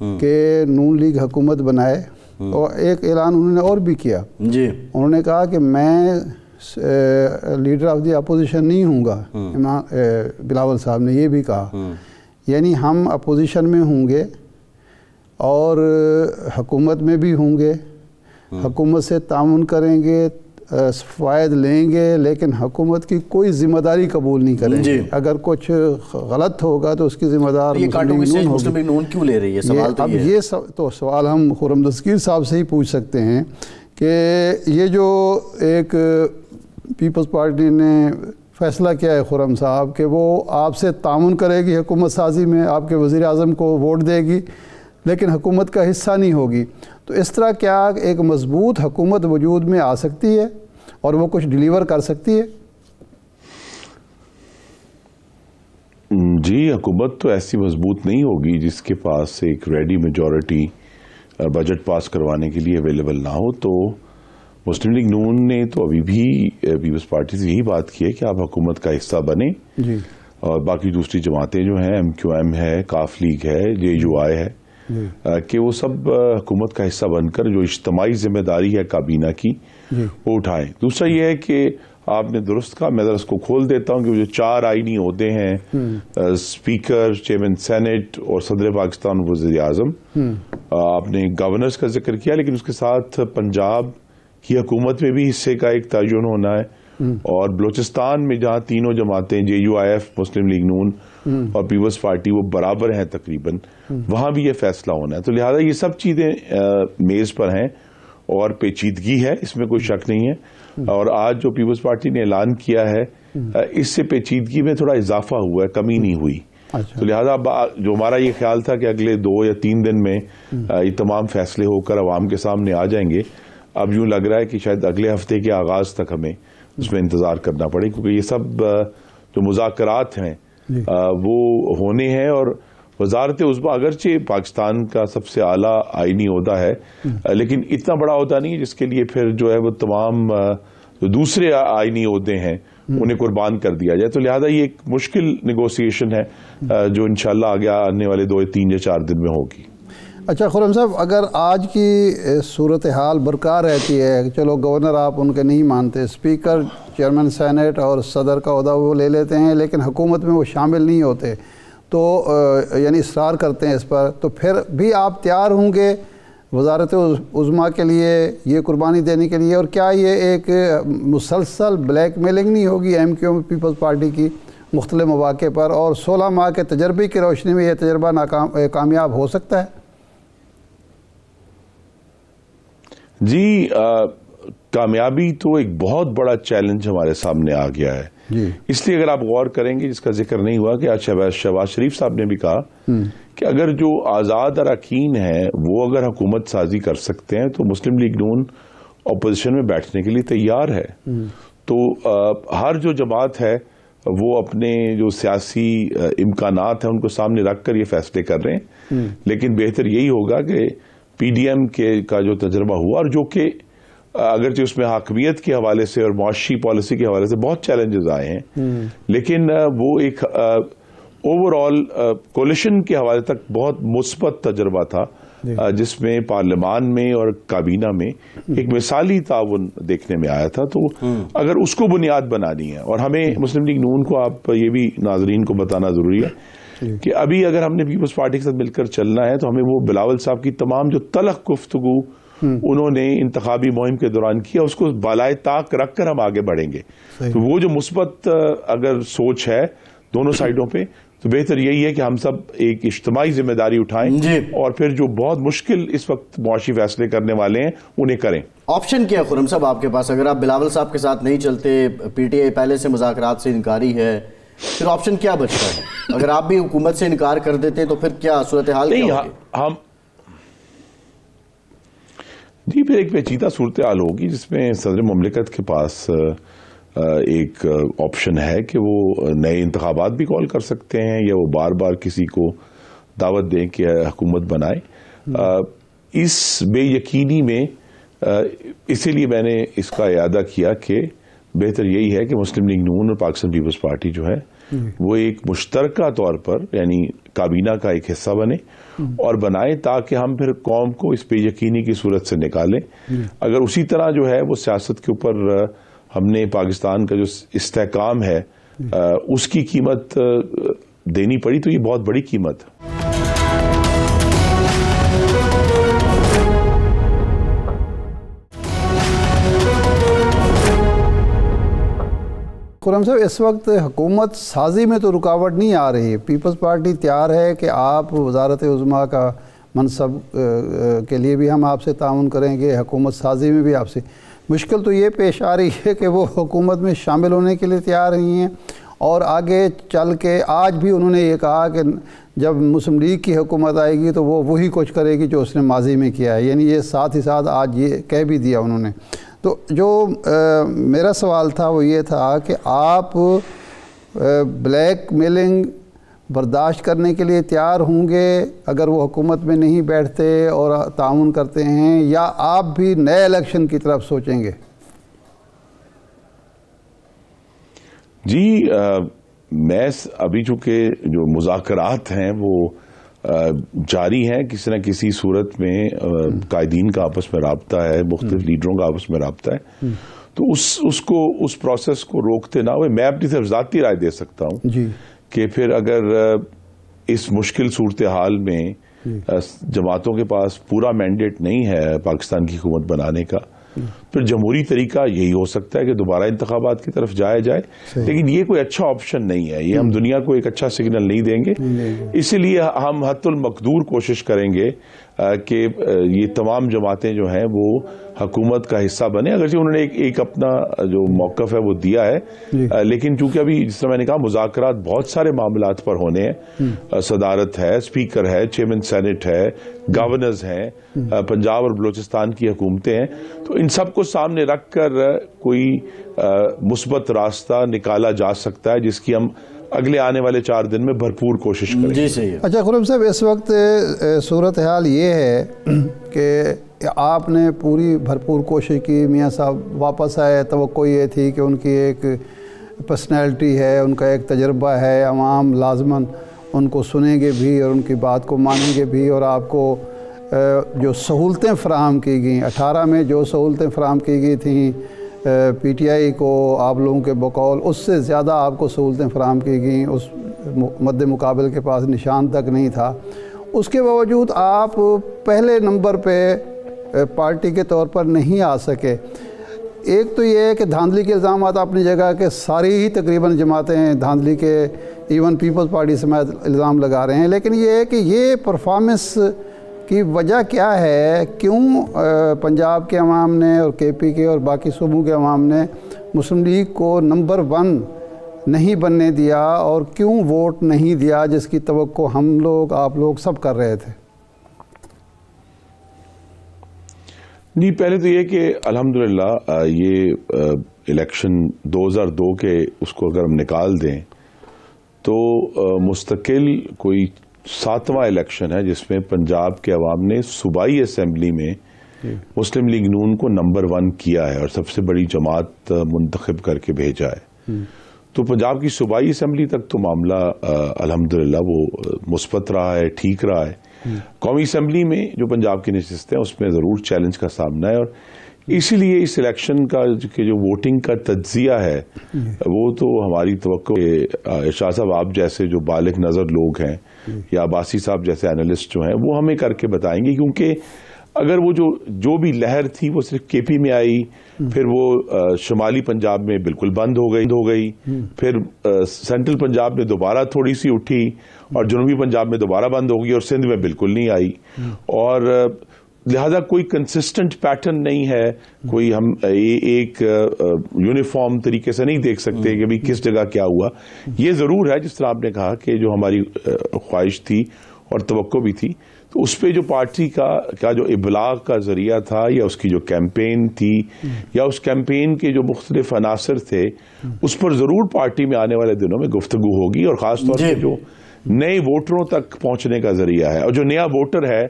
کہ نون لیگ حکومت بنائے، اور ایک اعلان انہوں نے اور بھی کیا جی، انہوں نے کہا کہ میں لیڈر آف دی اپوزیشن نہیں ہوں گا. بلاول صاحب نے یہ بھی کہا، یعنی ہم اپوزیشن میں ہوں گے اور حکومت میں بھی ہوں گے، حکومت سے تعاون کریں گے، فوائد لیں گے، لیکن حکومت کی کوئی ذمہ داری قبول نہیں کریں گے. اگر کچھ غلط ہوگا تو اس کی ذمہ دار مسلم لیگ نون کیوں لے رہی ہے؟ سوال تو یہ ہے. اب یہ سوال ہم خرم دستگیر صاحب سے ہی پوچھ سکتے ہیں کہ یہ جو ایک پیپلز پارٹی نے فیصلہ کیا ہے خرم صاحب کہ وہ آپ سے تعاون کرے گی حکومت سازی میں، آپ کے وزیر اعظم کو ووٹ دے گی لیکن حکومت کا حصہ نہیں ہوگی، تو اس طرح کیا ایک مضبوط حکومت وجود میں آ سکتی ہے اور وہ کچھ ڈیلیور کر سکتی ہے؟ جی، حکومت تو ایسی مضبوط نہیں ہوگی جس کے پاس ایک ریڈی میجورٹی بجٹ پاس کروانے کے لیے اویلیبل نہ ہو. تو مسلم لیگ نون نے تو ابھی بھی پیپلز پارٹی سے یہی بات کی ہے کہ آپ حکومت کا حصہ بنیں، اور باقی دوسری جماعتیں جو ہیں MQM ہے، کاف لیگ ہے، JUI ہے، کہ وہ سب حکومت کا حصہ بن کر جو اجتماعی ذمہ داری ہے کابینہ کی وہ اٹھائیں. دوسرا یہ ہے کہ آپ نے درست کہا، میں ذرا اس کو کھول دیتا ہوں کہ جو 4 آئینی عہدے ہیں، اسپیکر، چیئرمین سینٹ اور صدر پاکستان وزیر اعظم، آپ نے گورنرز کا ذکر کیا، لیکن اس کے ساتھ پنجاب کی حکومت میں بھی حصے کا ایک تعین ہونا ہے، اور بلوچستان میں جہاں تینوں جماعتیں JUIF، مسلم لیگ نون اور پیپلز پارٹی وہ برابر ہیں تقریباً، وہاں بھی یہ فیصلہ ہونا ہے. تو لہذا یہ سب چیزیں میز پر ہیں اور پیچیدگی ہے، اس میں کوئی شک نہیں ہے. اور آج جو پیپلز پارٹی نے اعلان کیا ہے اس سے پیچیدگی میں تھوڑا اضافہ ہوا ہے، کمی نہیں ہوئی. تو لہذا جو ہمارا یہ خیال تھا کہ اگلے 2 یا 3 دن میں یہ تمام فیصلے ہو کر عوام کے سامنے آ جائیں گے، اب یوں لگ رہا ہے کہ شاید اگلے ہفتے کے آغاز تک ہمیں اس میں انتظار کرنا پڑے، کیونکہ یہ سب جو مذاکرات ہیں وہ ہونے ہیں. اور وزارت عظمیٰ اگرچہ پاکستان کا سب سے اعلیٰ آئینی عہدہ ہے، لیکن اتنا بڑا عہدہ نہیں ہے جس کے لیے پھر جو ہے وہ تمام جو دوسرے آئینی عہدے ہیں انہیں قربان کر دیا جائے. تو لہذا یہ ایک مشکل نیگوسیشن ہے جو انشاءاللہ آگے آنے والے 2 یا 3 یا 4 دن میں ہوگی. اچھا خرم صاحب، اگر آج کی صورتحال برقرار رہتی ہے، چلو گورنر آپ ان کے نہیں مانتے، اسپیکر، چیئرمین سینٹ اور صدر کا عہدہ وہ لے لیتے ہیں لیکن حکومت میں وہ شامل نہیں ہوتے، تو یعنی اصرار کرتے ہیں اس پر، تو پھر بھی آپ تیار ہوں گے وزارت عظمیٰ کے لیے یہ قربانی دینے کے لیے؟ اور کیا یہ ایک مسلسل بلیک میلنگ نہیں ہوگی MQM پیپلز پارٹی کی مختلف مواقع پر، اور 16 ماہ کے تجربے کی روشنی میں یہ تجربہ کامیاب ہو سکتا ہے؟ جی، کامیابی تو ایک بہت بڑا چیلنج ہمارے سامنے آ گیا ہے. اس لیے اگر آپ غور کریں گے، جس کا ذکر نہیں ہوا کہ آج شہباز شریف صاحب نے بھی کہا کہ اگر جو آزاد اراکین ہیں وہ اگر حکومت سازی کر سکتے ہیں تو مسلم لیگ نون اپوزیشن میں بیٹھنے کے لیے تیار ہے. تو ہر جو جماعت ہے وہ اپنے جو سیاسی امکانات ہیں ان کو سامنے رکھ کر یہ فیصلے کر رہے ہیں، لیکن بہتر یہی ہوگا کہ PDM کا جو تجربہ ہوا، اور جو کہ اگرچہ اس میں حاکمیت کے حوالے سے اور معاشی پالیسی کے حوالے سے بہت چیلنجز آئے ہیں، لیکن وہ ایک اوور آل کولیشن کے حوالے تک بہت مثبت تجربہ تھا، جس میں پارلیمان میں اور کابینہ میں ایک مثالی تعاون دیکھنے میں آیا تھا. تو اگر اس کو بنیاد بنانی ہے، اور ہمیں مسلم لیگ نون کو، آپ یہ بھی ناظرین کو بتانا ضروری ہے کہ ابھی اگر ہم نے پیپلز پارٹی کے ساتھ مل کر چلنا ہے تو ہمیں وہ بلاول صاحب کی تمام جو تلخ گفتگو انہوں نے انتخابی مہم کے دوران کیا، اس کو بالائے طاق رکھ کر ہم آگے بڑھیں گے. تو وہ جو مثبت اگر سوچ ہے دونوں سائڈوں پہ، تو بہتر یہی ہے کہ ہم سب ایک اجتماعی ذمہ داری اٹھائیں اور پھر جو بہت مشکل اس وقت معاشی فیصلے کرنے والے ہیں انہیں کریں. آپشن کیا ہے خرم صاحب آپ کے پاس؟ اگر آپ بلاول صاحب کے ساتھ نہیں چلتے، PTI پہلے سے مذاکرات سے انکاری ہے، پھر آپشن کیا بچتا ہے؟ اگر آپ بھی حکومت سے انکار کر دیتے تو پھر کیا صورتحال کیا ہوگی؟ جی، پھر ایک پیچیدہ صورتحال ہوگی جس میں صدر مملکت کے پاس ایک آپشن ہے کہ وہ نئے انتخابات بھی کال کر سکتے ہیں، یا وہ بار بار کسی کو دعوت دیں کہ حکومت بنائے. اس بے یقینی میں اسی لیے میں نے اس کا اعادہ کیا کہ بہتر یہی ہے کہ مسلم لیگ نون اور پاکستان پیپلز پارٹی جو ہے وہ ایک مشترکہ طور پر یعنی کابینہ کا ایک حصہ بنے اور بنائیں تاکہ ہم پھر قوم کو اس پہ یقینی کی صورت سے نکالیں. اگر اسی طرح جو ہے وہ سیاست کے اوپر ہم نے پاکستان کا جو استحکام ہے اس کی قیمت دینی پڑی تو یہ بہت بڑی قیمت ہے. خرم صاحب، اس وقت حکومت سازی میں تو رکاوٹ نہیں آ رہی ہے. پیپلز پارٹی تیار ہے کہ آپ وزارت عظمیٰ کا منصب کے لیے بھی ہم آپ سے تعاون کریں گے، حکومت سازی میں بھی آپ سے. مشکل تو یہ پیش آ رہی ہے کہ وہ حکومت میں شامل ہونے کے لیے تیار نہیں ہیں، اور آگے چل کے آج بھی انہوں نے یہ کہا کہ جب مسلم لیگ کی حکومت آئے گی تو وہ وہی کچھ کرے گی جو اس نے ماضی میں کیا ہے. یعنی یہ ساتھ ہی ساتھ آج یہ کہہ بھی دیا انہوں نے. تو جو میرا سوال تھا وہ یہ تھا کہ آپ بلیک میلنگ برداشت کرنے کے لیے تیار ہوں گے اگر وہ حکومت میں نہیں بیٹھتے اور تعاون کرتے ہیں، یا آپ بھی نئے الیکشن کی طرف سوچیں گے؟ جی میں ابھی چونکہ جو مذاکرات ہیں وہ جاری ہیں، کسی نہ کسی صورت میں قائدین کا آپس میں رابطہ ہے، مختلف لیڈروں کا آپس میں رابطہ ہے، تو اس پروسیس کو روکتے نہ ہوئے میں اپنی طرف ذاتی رائے دے سکتا ہوں جی کہ پھر اگر اس مشکل صورتحال میں جماعتوں کے پاس پورا مینڈیٹ نہیں ہے پاکستان کی حکومت بنانے کا، پھر جمہوری طریقہ یہی ہو سکتا ہے کہ دوبارہ انتخابات کی طرف جایا جائے. لیکن یہ کوئی اچھا آپشن نہیں ہے، یہ ہم دنیا کو ایک اچھا سگنل نہیں دیں گے. اسی لیے ہم حد المقدور کوشش کریں گے کہ یہ تمام جماعتیں جو ہیں وہ حکومت کا حصہ بنے. اگرچہ انہوں نے ایک اپنا جو موقف ہے وہ دیا ہے، لیکن چونکہ ابھی جس طرح میں نے کہا مذاکرات بہت سارے معاملات پر ہونے ہیں، صدارت ہے، اسپیکر ہے، چیئرمین سینٹ ہے، گورنرز ہیں، پنجاب اور بلوچستان کی حکومتیں ہیں، تو ان سب کو سامنے رکھ کر کوئی مثبت راستہ نکالا جا سکتا ہے جس کی ہم اگلے آنے والے 4 دن میں بھرپور کوشش کریں. جی صحیح ہے. اچھا خرم صاحب، اس وقت صورتحال یہ ہے کہ آپ نے پوری بھرپور کوشش کی، میاں صاحب واپس آئے، توقع یہ تھی کہ ان کی ایک پرسنالٹی ہے، ان کا ایک تجربہ ہے، عوام لازماً ان کو سنیں گے بھی اور ان کی بات کو مانیں گے بھی، اور آپ کو جو سہولتیں فراہم کی گئیں 18 میں جو سہولتیں فراہم کی گئی تھیں پی ٹی آئی کو آپ لوگوں کے بقول، اس سے زیادہ آپ کو سہولتیں فراہم کی گئیں، اس مد مقابل کے پاس نشان تک نہیں تھا. اس کے باوجود آپ پہلے نمبر پہ پارٹی کے طور پر نہیں آ سکے. ایک تو یہ ہے کہ دھاندلی کے الزامات اپنی جگہ کہ ساری ہی تقریباً جماعتیں دھاندلی کے، ایون پیپلز پارٹی سمیت الزام لگا رہے ہیں، لیکن یہ ہے کہ یہ پرفارمنس کی وجہ کیا ہے؟ کیوں پنجاب کے عوام نے اور کے پی کے اور باقی صوبوں کے عوام نے مسلم لیگ کو نمبر 1 نہیں بننے دیا، اور کیوں ووٹ نہیں دیا جس کی توقع ہم لوگ آپ لوگ سب کر رہے تھے؟ نہیں، پہلے تو یہ کہ الحمدللہ یہ الیکشن 2002 کے اس کو اگر ہم نکال دیں تو مستقل کوئی 7واں الیکشن ہے جس میں پنجاب کے عوام نے صوبائی اسمبلی میں مسلم لیگ نون کو نمبر 1 کیا ہے اور سب سے بڑی جماعت منتخب کر کے بھیجا ہے. تو پنجاب کی صوبائی اسمبلی تک تو معاملہ الحمدللہ وہ مثبت رہا ہے، ٹھیک رہا ہے. قومی اسمبلی میں جو پنجاب کی نشستیں ہیں اس میں ضرور چیلنج کا سامنا ہے، اور اسی لیے اس الیکشن کا جو ووٹنگ کا تجزیہ ہے وہ تو ہماری توقع ارشاد صاحب آپ جیسے جو بالغ نظر لوگ ہیں یا عباسی صاحب جیسے اینالسٹ جو ہیں وہ ہمیں کر کے بتائیں گے. کیونکہ اگر وہ جو بھی لہر تھی وہ صرف کے پی میں آئی، پھر وہ شمالی پنجاب میں بالکل بند ہو گئی، پھر سینٹرل پنجاب میں دوبارہ تھوڑی سی اٹھی، اور جنوبی پنجاب میں دوبارہ بند ہو گئی، اور سندھ میں بالکل نہیں آئی، اور لہذا کوئی کنسسٹنٹ پیٹرن نہیں ہے، کوئی ہم ایک یونیفارم طریقے سے نہیں دیکھ سکتے کہ بھی کس جگہ کیا ہوا. یہ ضرور ہے جس طرح آپ نے کہا کہ جو ہماری خواہش تھی اور توقع بھی تھی، تو اس پہ جو پارٹی کا جو ابلاغ کا ذریعہ تھا یا اس کی جو کیمپین تھی یا اس کیمپین کے جو مختلف عناصر تھے، اس پر ضرور پارٹی میں آنے والے دنوں میں گفتگو ہوگی، اور خاص طور پہ جو نئے ووٹروں تک پہنچنے کا ذریعہ ہے. اور جو نیا ووٹر ہے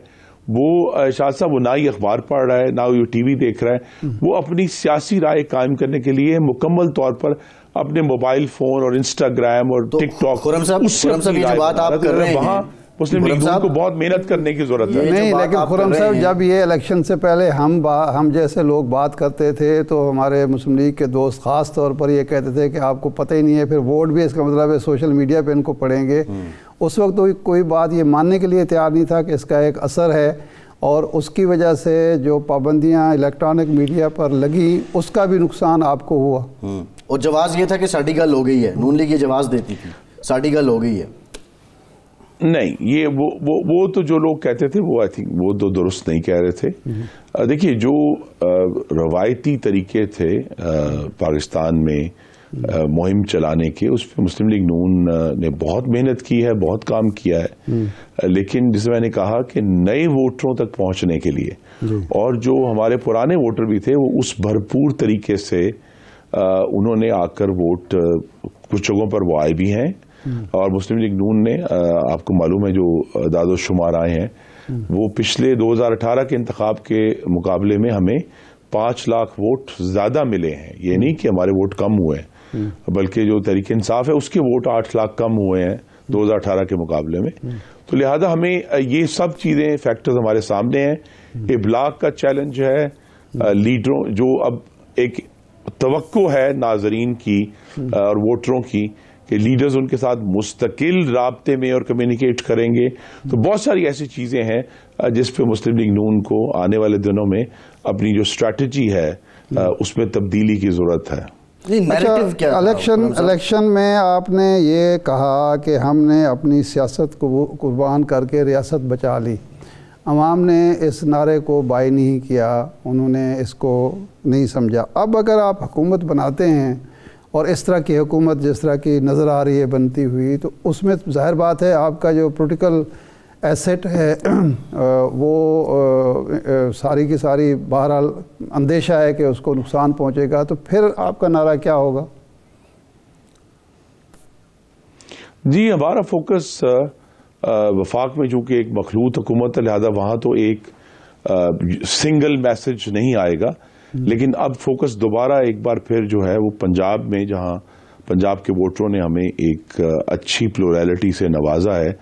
وہ شاہ صاحب وہ نہ ہی اخبار پڑھ رہا ہے، نہ وہ ٹی وی دیکھ رہا ہے، وہ اپنی سیاسی رائے قائم کرنے کے لیے مکمل طور پر اپنے موبائل فون اور انسٹاگرام اور ٹک ٹاک خرم صاحب یہ جو بات آپ کر رہے ہیں وہاں مسلم لیگ نون کو بہت محنت کرنے کی ضرورت ہے. نہیں لیکن خرم صاحب جب یہ الیکشن سے پہلے ہم جیسے لوگ بات کرتے تھے تو ہمارے مسلم لیگ کے دوست خاص طور پر یہ کہتے تھے کہ آپ کو پتہ ہی نہیں ہے, پھر ووٹ بھی اس کا مطلب ہے سوشل میڈیا پہ ان کو پڑیں گے. اس وقت تو کوئی بات یہ ماننے کے لیے تیار نہیں تھا کہ اس کا ایک اثر ہے, اور اس کی وجہ سے جو پابندیاں الیکٹرانک میڈیا پر لگی اس کا بھی نقصان آپ کو ہوا. اور جواز یہ تھا کہ ساڑی گل ہو گئی ہے, نون لیگ یہ جواز دیتی تھی ساڑی گل ہو گئی ہے. نہیں, یہ وہ تو جو لوگ کہتے تھے وہ آئی تھنک وہ تو درست نہیں کہہ رہے تھے. دیکھیے جو روایتی طریقے تھے پاکستان میں مہم چلانے کے, اس پہ مسلم لیگ نون نے بہت محنت کی ہے, بہت کام کیا ہے. لیکن جسے میں نے کہا کہ نئے ووٹروں تک پہنچنے کے لیے اور جو ہمارے پرانے ووٹر بھی تھے وہ اس بھرپور طریقے سے انہوں نے آ کر ووٹ کچھ جگہوں پر وہ آئے بھی ہیں. اور مسلم لیگ نون نے آپ کو معلوم ہے جو اعداد و شمار آئے ہیں وہ پچھلے 2018 کے انتخاب کے مقابلے میں ہمیں 5 لاکھ ووٹ زیادہ ملے ہیں. یہ نہیں کہ ہمارے ووٹ کم ہوئے ہیں, بلکہ جو تحریک انصاف ہے اس کے ووٹ 8 لاکھ کم ہوئے ہیں 2018 کے مقابلے میں. تو لہذا ہمیں یہ سب چیزیں فیکٹرز ہمارے سامنے ہیں. ابلاغ کا چیلنج ہے, لیڈروں جو اب ایک توقع ہے ناظرین کی اور ووٹروں کی کہ لیڈرز ان کے ساتھ مستقل رابطے میں اور کمیونیکیٹ کریں گے. تو بہت ساری ایسی چیزیں ہیں جس پہ مسلم لیگ نون کو آنے والے دنوں میں اپنی جو اسٹریٹجی ہے اس میں تبدیلی کی ضرورت ہے. الیکشن میں آپ نے یہ کہا کہ ہم نے اپنی سیاست کو قربان کر کے ریاست بچا لی. عوام نے اس نعرے کو بائی نہیں کیا, انہوں نے اس کو نہیں سمجھا. اب اگر آپ حکومت بناتے ہیں اور اس طرح کی حکومت جس طرح کی نظر آ رہی ہے بنتی ہوئی, تو اس میں ظاہر بات ہے آپ کا جو پولیٹیکل ایسٹ ہے وہ ساری کی ساری بہرحال اندیشہ ہے کہ اس کو نقصان پہنچے گا. تو پھر آپ کا نعرہ کیا ہوگا؟ جی, ہمارا فوکس وفاق میں چونکہ ایک مخلوط حکومت ہے لہذا وہاں تو ایک سنگل میسج نہیں آئے گا. لیکن اب فوکس دوبارہ ایک بار پھر جو ہے وہ پنجاب میں, جہاں پنجاب کے ووٹروں نے ہمیں ایک اچھی پلورلٹی سے نوازا ہے,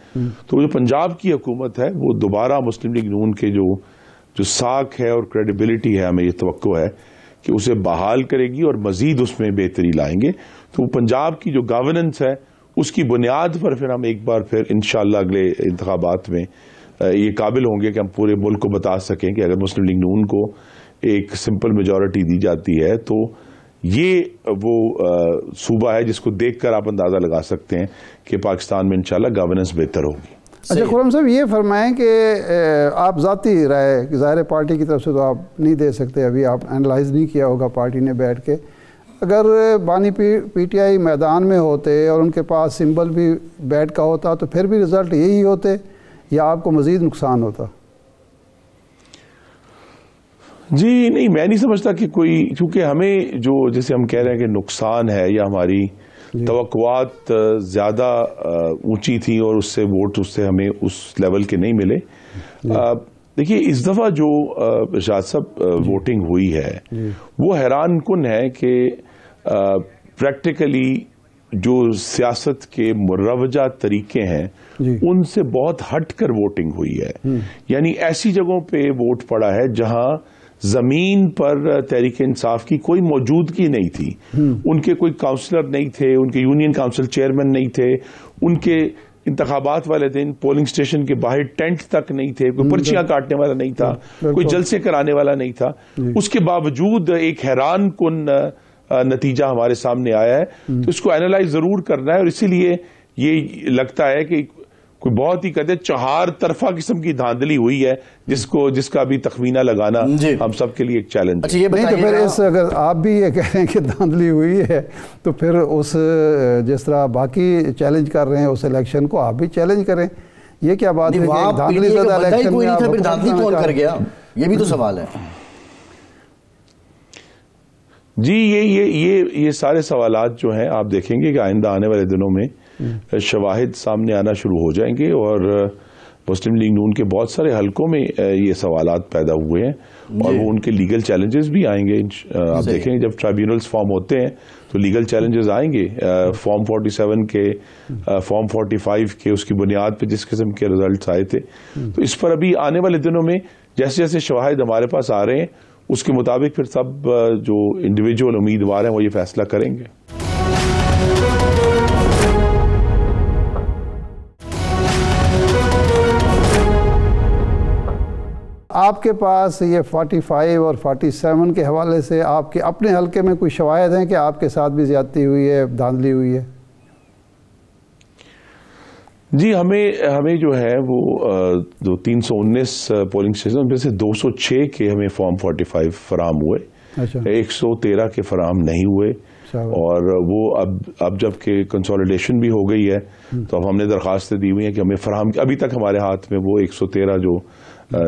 تو جو پنجاب کی حکومت ہے وہ دوبارہ مسلم لیگ نون کے جو ساکھ ہے اور کریڈیبلٹی ہے, ہمیں یہ توقع ہے کہ اسے بحال کرے گی اور مزید اس میں بہتری لائیں گے. تو پنجاب کی جو گورننس ہے اس کی بنیاد پر پھر ہم ایک بار پھر انشاءاللہ اگلے انتخابات میں یہ قابل ہوں گے کہ ہم پورے ملک کو بتا سکیں کہ اگر مسلم لیگ نون کو ایک سمپل میجورٹی دی جاتی ہے تو یہ وہ صوبہ ہے جس کو دیکھ کر آپ اندازہ لگا سکتے ہیں کہ پاکستان میں انشاءاللہ گورننس بہتر ہوگی. اچھا خرم صاحب, یہ فرمائیں کہ آپ ذاتی رائے ظاہر پارٹی کی طرف سے تو آپ نہیں دے سکتے, ابھی آپ اینالائز نہیں کیا ہوگا پارٹی نے بیٹھ کے. اگر بانی پی ٹی آئی میدان میں ہوتے اور ان کے پاس سمبل بھی بیٹ کا ہوتا تو پھر بھی رزلٹ یہی ہوتے یا آپ کو مزید نقصان ہوتا؟ جی نہیں, میں نہیں سمجھتا کہ کوئی, چونکہ ہمیں جو جیسے ہم کہہ رہے ہیں کہ نقصان ہے یا ہماری توقعات زیادہ اونچی تھی اور اس سے ووٹ اس سے ہمیں اس لیول کے نہیں ملے. دیکھیے اس دفعہ جو ارشاد صاحب ووٹنگ ہوئی ہے وہ حیران کن ہے کہ پریکٹیکلی جو سیاست کے مروجہ طریقے ہیں ان سے بہت ہٹ کر ووٹنگ ہوئی ہے. یعنی ایسی جگہوں پہ ووٹ پڑا ہے جہاں زمین پر تحریک انصاف کی کوئی موجودگی نہیں تھی. ان کے کوئی کاؤنسلر نہیں تھے, ان کے یونین کاؤنسل چیئرمین نہیں تھے, ان کے انتخابات والے دن پولنگ سٹیشن کے باہر ٹینٹ تک نہیں تھے, کوئی پرچیاں کاٹنے والا نہیں تھا, کوئی جلسے کرانے والا نہیں تھا. اس کے باوجود ایک حیران کن نتیجہ ہمارے سامنے آیا ہے. تو اس کو اینالائز ضرور کرنا ہے, اور اسی لیے یہ لگتا ہے کہ کوئی بہت ہی کہتے چہار طرفہ قسم کی دھاندلی ہوئی ہے جس کا بھی تخمینہ لگانا ہم سب کے لیے ایک چیلنج ہے. نہیں تو پھر اگر آپ بھی یہ کہہ رہے ہیں کہ دھاندلی ہوئی ہے تو پھر اس جس طرح باقی چیلنج کر رہے ہیں اس الیکشن کو آپ بھی چیلنج کریں. یہ کیا بات ہے کہ دھاندلی زیادہ الیکشن میں آپ دھاندلی کون کر گیا, یہ بھی تو سوال ہے. جی یہ سارے سوالات جو ہیں آپ دیکھیں گے کہ آئندہ آنے والے دنوں میں شواہد سامنے آنا شروع ہو جائیں گے, اور مسلم لیگ نون کے بہت سارے حلقوں میں یہ سوالات پیدا ہوئے ہیں اور وہ ان کے لیگل چیلنجز بھی آئیں گے. آپ دیکھیں گے جب ٹرائبیونلز فارم ہوتے ہیں تو لیگل چیلنجز آئیں گے. فارم 47 کے فارم 45 کے اس کی بنیاد پہ جس قسم کے رزلٹس آئے تھے, تو اس پر ابھی آنے والے دنوں میں جیسے جیسے شواہد ہمارے پاس آ رہے ہیں اس کے مطابق پھر سب جو انڈیویجول امیدوار ہیں وہ یہ فیصلہ کریں گے. آپ کے پاس یہ 45 اور 47 کے حوالے سے آپ کے اپنے حلقے میں کوئی شواہد ہیں کہ آپ کے ساتھ بھی زیادتی ہوئی ہے, دھاندلی ہوئی ہے؟ جی ہمیں جو ہے وہ جو 319 پولنگ اسٹیشن میں سے 206 کے ہمیں فارم 45 فراہم ہوئے, 113 کے فراہم نہیں ہوئے, اور وہ اب جب کہ کنسولیڈیشن بھی ہو گئی ہے تو اب ہم نے درخواستیں دی ہوئی ہیں کہ ہمیں فراہم, ابھی تک ہمارے ہاتھ میں وہ 113 جو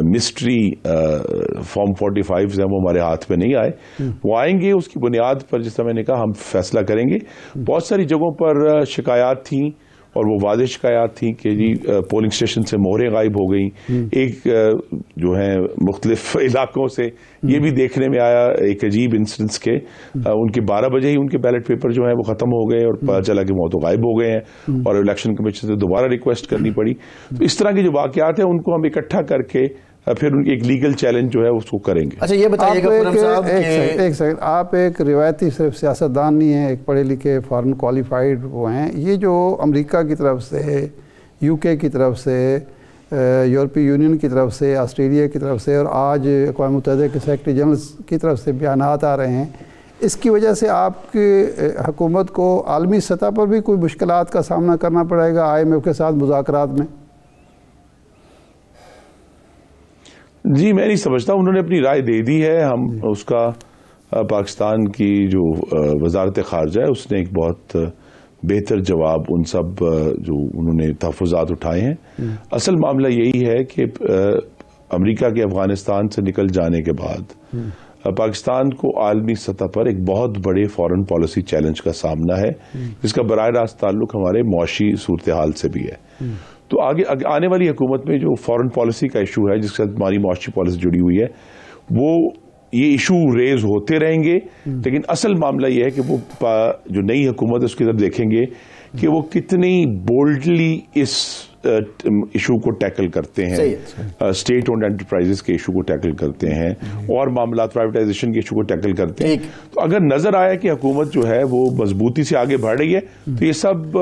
مسٹری فارم 45 ہیں وہ ہمارے ہاتھ میں نہیں آئے. وہ آئیں گے, اس کی بنیاد پر جس طرح میں نے کہا ہم فیصلہ کریں گے. بہت ساری جگہوں پر شکایات تھیں اور وہ واضح شکایات تھیں کہ جی پولنگ اسٹیشن سے مہریں غائب ہو گئیں. ایک جو ہے مختلف علاقوں سے یہ بھی دیکھنے میں آیا ایک عجیب انسیڈنس کے ان کے 12 بجے ہی ان کے بیلٹ پیپر جو ہیں وہ ختم ہو گئے اور پتہ چلا کہ وہ تو غائب ہو گئے ہیں اور الیکشن کمیشن سے دوبارہ ریکویسٹ کرنی پڑی. تو اس طرح کے جو واقعات ہیں ان کو ہم اکٹھا کر کے پھر ایک لیگل چیلنج جو ہے اس کو کریں گے. اچھا یہ بتائیے گا خرم صاحب, ایک سیکنڈ, آپ ایک روایتی صرف سیاستدان نہیں ہیں, ایک پڑھے لکھے فارن کوالیفائڈ وہ ہیں. یہ جو امریکہ کی طرف سے, یو کے کی طرف سے, یورپی یونین کی طرف سے, آسٹریلیا کی طرف سے اور آج اقوام متحدہ کے سیکرٹری جنرل کی طرف سے بیانات آ رہے ہیں, اس کی وجہ سے آپ کی حکومت کو عالمی سطح پر بھی کوئی مشکلات کا سامنا کرنا پڑے گا IMF کے ساتھ مذاکرات میں؟ جی میں نہیں سمجھتا, انہوں نے اپنی رائے دے دی ہے. ہم اس کا پاکستان کی جو وزارت خارجہ ہے اس نے ایک بہت بہتر جواب ان سب جو انہوں نے تحفظات اٹھائے ہیں. اصل معاملہ یہی ہے کہ امریکہ کے افغانستان سے نکل جانے کے بعد پاکستان کو عالمی سطح پر ایک بہت بڑے فارن پالیسی چیلنج کا سامنا ہے جس کا براہ راست تعلق ہمارے معاشی صورتحال سے بھی ہے. تو آنے والی حکومت میں جو فارن پالیسی کا ایشو ہے جس کے ساتھ ہماری معاشی پالیسی جڑی ہوئی ہے وہ یہ ایشو ریز ہوتے رہیں گے, لیکن اصل معاملہ یہ ہے کہ وہ جو نئی حکومت ہے اس کی طرف دیکھیں گے کہ وہ کتنی بولڈلی اس ایشو کو ٹیکل کرتے ہیں, اسٹیٹ اونڈ انٹرپرائزز کے ایشو کو ٹیکل کرتے ہیں اور معاملات پرائیویٹائزیشن کے ایشو کو ٹیکل کرتے ہیں. تو اگر نظر آیا کہ حکومت جو ہے وہ مضبوطی سے آگے بڑھ رہی ہے تو یہ سب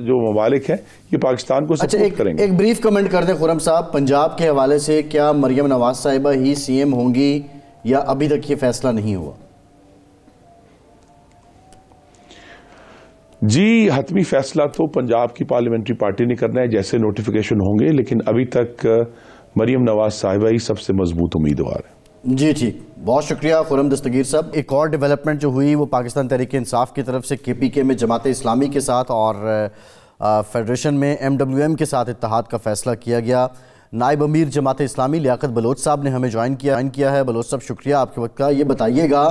جو ممالک ہیں یہ پاکستان کو سپورٹ کریں گے. ایک بریف کمنٹ کر دیں خرم صاحب, پنجاب کے حوالے سے کیا مریم نواز صاحبہ ہی CM ہوں گی یا ابھی تک یہ فیصلہ نہیں ہوا؟ جی حتمی فیصلہ تو پنجاب کی پارلیمنٹری پارٹی نے کرنا ہے جیسے نوٹیفیکیشن ہوں گے, لیکن ابھی تک مریم نواز صاحبہ ہی سب سے مضبوط امیدوار ہے. جی ٹھیک, بہت شکریہ خرم دستگیر صاحب. ایک اور ڈیولپمنٹ جو ہوئی وہ پاکستان تحریک انصاف کی طرف سے KPK میں جماعت اسلامی کے ساتھ اور فیڈریشن میں MWM کے ساتھ اتحاد کا فیصلہ کیا گیا. نائب امیر جماعت اسلامی لیاقت بلوچ صاحب نے ہمیں جوائن کیا ہے. بلوچ صاحب شکریہ آپ کے وقت کا. یہ بتائیے گا